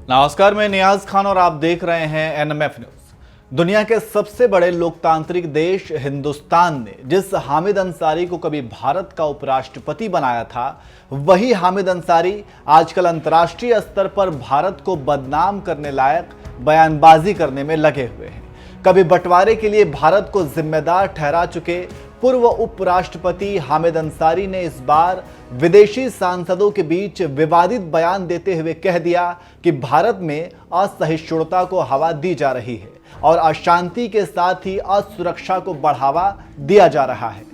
नमस्कार, मैं नियाज खान और आप देख रहे हैं एनएमएफ न्यूज। दुनिया के सबसे बड़े लोकतांत्रिक देश हिंदुस्तान ने जिस हामिद अंसारी को कभी भारत का उपराष्ट्रपति बनाया था, वही हामिद अंसारी आजकल अंतर्राष्ट्रीय स्तर पर भारत को बदनाम करने लायक बयानबाजी करने में लगे हुए हैं। कभी बंटवारे के लिए भारत को जिम्मेदार ठहरा चुके पूर्व उपराष्ट्रपति हामिद अंसारी ने इस बार विदेशी सांसदों के बीच विवादित बयान देते हुए कह दिया कि भारत में असहिष्णुता को हवा दी जा रही है और अशांति के साथ ही असुरक्षा को बढ़ावा दिया जा रहा है।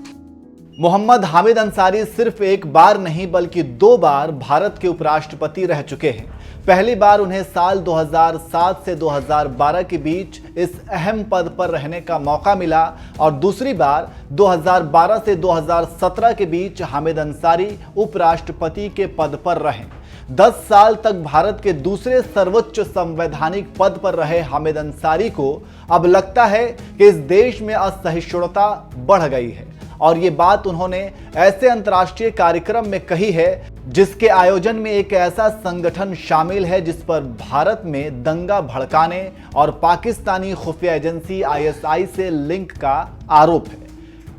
मोहम्मद हामिद अंसारी सिर्फ एक बार नहीं बल्कि 2 बार भारत के उपराष्ट्रपति रह चुके हैं। पहली बार उन्हें साल 2007 से 2012 के बीच इस अहम पद पर रहने का मौका मिला और दूसरी बार 2012 से 2017 के बीच हामिद अंसारी उपराष्ट्रपति के पद पर रहे। 10 साल तक भारत के दूसरे सर्वोच्च संवैधानिक पद पर रहे हामिद अंसारी को अब लगता है कि इस देश में असहिष्णुता बढ़ गई है और ये बात उन्होंने ऐसे अंतर्राष्ट्रीय कार्यक्रम में कही है जिसके आयोजन में एक ऐसा संगठन शामिल है जिस पर भारत में दंगा भड़काने और पाकिस्तानी खुफिया एजेंसी ISI से लिंक का आरोप है।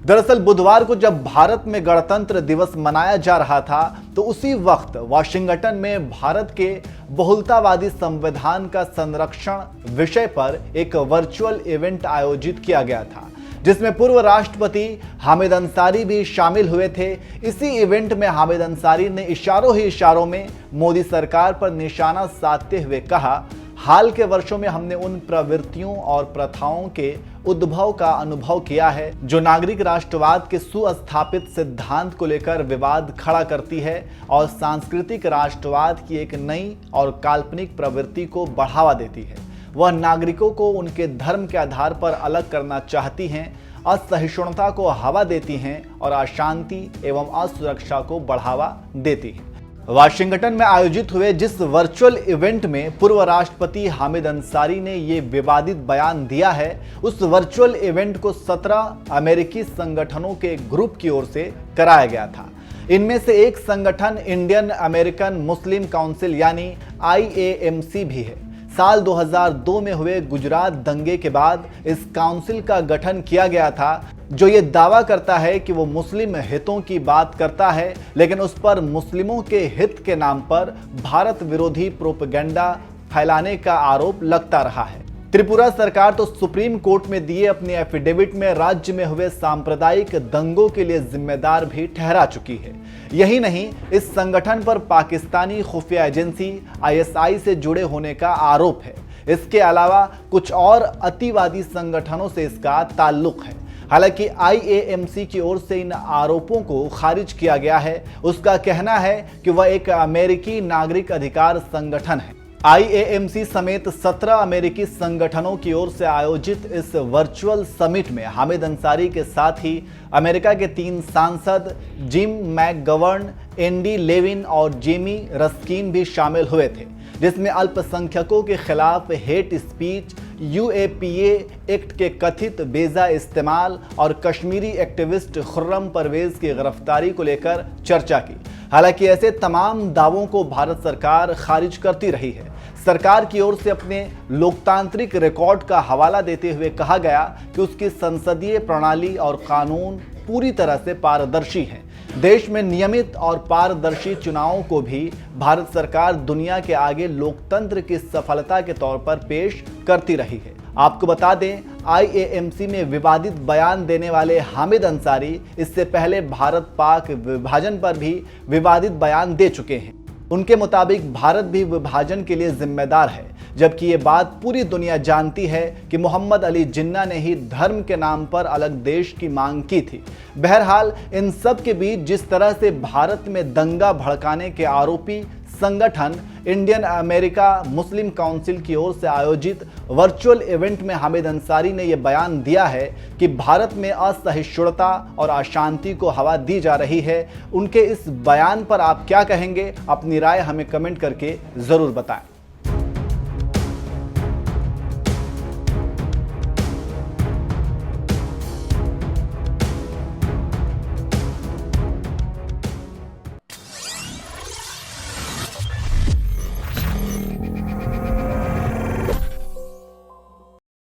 दरअसल बुधवार को जब भारत में गणतंत्र दिवस मनाया जा रहा था तो उसी वक्त वाशिंगटन में भारत के बहुलतावादी संविधान का संरक्षण विषय पर एक वर्चुअल इवेंट आयोजित किया गया था, जिसमें पूर्व राष्ट्रपति हामिद अंसारी भी शामिल हुए थे। इसी इवेंट में हामिद अंसारी ने इशारों ही इशारों में मोदी सरकार पर निशाना साधते हुए कहा, हाल के वर्षों में हमने उन प्रवृत्तियों और प्रथाओं के उद्भव का अनुभव किया है जो नागरिक राष्ट्रवाद के सुस्थापित सिद्धांत को लेकर विवाद खड़ा करती है और सांस्कृतिक राष्ट्रवाद की एक नई और काल्पनिक प्रवृत्ति को बढ़ावा देती है। वह नागरिकों को उनके धर्म के आधार पर अलग करना चाहती हैं, असहिष्णुता को हवा देती हैं और अशांति एवं असुरक्षा को बढ़ावा देती हैं। वाशिंगटन में आयोजित हुए जिस वर्चुअल इवेंट में पूर्व राष्ट्रपति हामिद अंसारी ने ये विवादित बयान दिया है, उस वर्चुअल इवेंट को 17 अमेरिकी संगठनों के ग्रुप की ओर से कराया गया था। इनमें से एक संगठन इंडियन अमेरिकन मुस्लिम काउंसिल यानी IAMC भी है। साल 2002 में हुए गुजरात दंगे के बाद इस काउंसिल का गठन किया गया था जो ये दावा करता है कि वो मुस्लिम हितों की बात करता है, लेकिन उस पर मुस्लिमों के हित के नाम पर भारत विरोधी प्रोपेगेंडा फैलाने का आरोप लगता रहा है। त्रिपुरा सरकार तो सुप्रीम कोर्ट में दिए अपने एफिडेविट में राज्य में हुए सांप्रदायिक दंगों के लिए जिम्मेदार भी ठहरा चुकी है। यही नहीं, इस संगठन पर पाकिस्तानी खुफिया एजेंसी ISI से जुड़े होने का आरोप है। इसके अलावा कुछ और अतिवादी संगठनों से इसका ताल्लुक है। हालांकि IAMC की ओर से इन आरोपों को खारिज किया गया है। उसका कहना है कि वह एक अमेरिकी नागरिक अधिकार संगठन है। IAMC समेत 17 अमेरिकी संगठनों की ओर से आयोजित इस वर्चुअल समिट में हामिद अंसारी के साथ ही अमेरिका के 3 सांसद जिम मैकगवर्न, एंडी लेविन और जेमी रस्किन भी शामिल हुए थे, जिसमें अल्पसंख्यकों के खिलाफ हेट स्पीच, UAPA एक्ट के कथित बेजा इस्तेमाल और कश्मीरी एक्टिविस्ट खुर्रम परवेज की गिरफ्तारी को लेकर चर्चा की। हालांकि ऐसे तमाम दावों को भारत सरकार खारिज करती रही है। सरकार की ओर से अपने लोकतांत्रिक रिकॉर्ड का हवाला देते हुए कहा गया कि उसकी संसदीय प्रणाली और कानून पूरी तरह से पारदर्शी हैं। देश में नियमित और पारदर्शी चुनावों को भी भारत सरकार दुनिया के आगे लोकतंत्र की सफलता के तौर पर पेश करती रही है। आपको बता दें, IAMC में विवादित बयान देने वाले हामिद अंसारी इससे पहले भारत पाक विभाजन पर भी विवादित बयान दे चुके हैं। उनके मुताबिक भारत भी विभाजन के लिए जिम्मेदार है, जबकि ये बात पूरी दुनिया जानती है कि मोहम्मद अली जिन्ना ने ही धर्म के नाम पर अलग देश की मांग की थी। बहरहाल, इन सब के बीच जिस तरह से भारत में दंगा भड़काने के आरोपी संगठन इंडियन अमेरिका मुस्लिम काउंसिल की ओर से आयोजित वर्चुअल इवेंट में हामिद अंसारी ने यह बयान दिया है कि भारत में असहिष्णुता और अशांति को हवा दी जा रही है, उनके इस बयान पर आप क्या कहेंगे? अपनी राय हमें कमेंट करके जरूर बताएं।